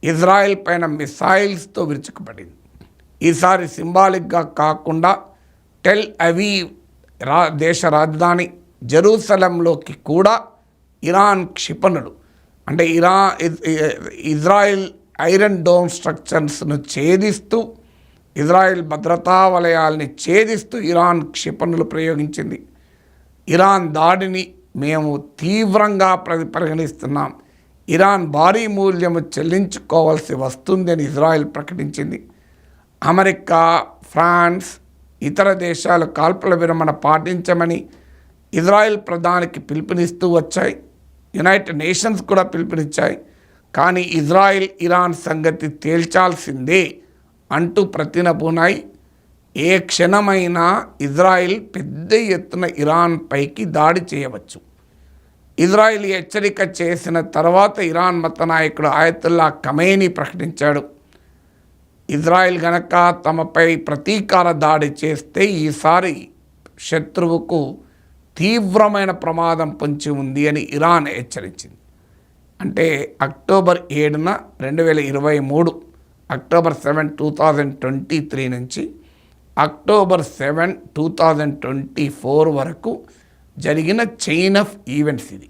Israel పైన మిసైల్స్తో విరుచుకుపడింది. ఈసారి సింబాలిక్గా కాకుండా టెల్ అవీవ్ దేశ రాజధాని జెరూసలంలోకి కూడా ఇరాన్ క్షిపణులు అంటే ఇజ్రాయెల్ ఐరన్ డోమ్ స్ట్రక్చర్స్ను ఛేదిస్తూ ఇజ్రాయెల్ భద్రతా వలయాల్ని ఛేదిస్తూ ఇరాన్ క్షిపణులు ప్రయోగించింది. ఇరాన్ దాడిని మేము తీవ్రంగా పరిగణిస్తున్నాం, ఇరాన్ భారీ మూల్యము చెల్లించుకోవాల్సి వస్తుందని ఇజ్రాయెల్ ప్రకటించింది. అమెరికా, ఫ్రాన్స్, ఇతర దేశాలు కాల్పుల విరమణ పాటించమని ఇజ్రాయెల్ ప్రధానికి పిలుపునిస్తూ వచ్చాయి. యునైటెడ్ నేషన్స్ కూడా పిలుపునిచ్చాయి. కానీ ఇజ్రాయెల్ ఇరాన్ సంగతి తేల్చాల్సిందే అంటూ ప్రతినబూనాయి. ఏ క్షణమైనా ఇజ్రాయెల్ పెద్ద ఎత్తున ఇరాన్ పైకి దాడి చేయవచ్చు. ఇజ్రాయెల్ హెచ్చరిక చేసిన తర్వాత ఇరాన్ మత నాయకుడు ఆయతుల్లా ఖమేనీ ప్రకటించాడు, ఇజ్రాయెల్ గనక తమపై ప్రతీకార దాడి చేస్తే ఈసారి శత్రువుకు తీవ్రమైన ప్రమాదం పొంచి ఉంది అని ఇరాన్ హెచ్చరించింది. అంటే అక్టోబర్ 7న 2023 అక్టోబర్ 7, 2023 నుంచి అక్టోబర్ 7, 2024 వరకు జరిగిన చైన్ ఆఫ్ ఈవెంట్స్ ఇది.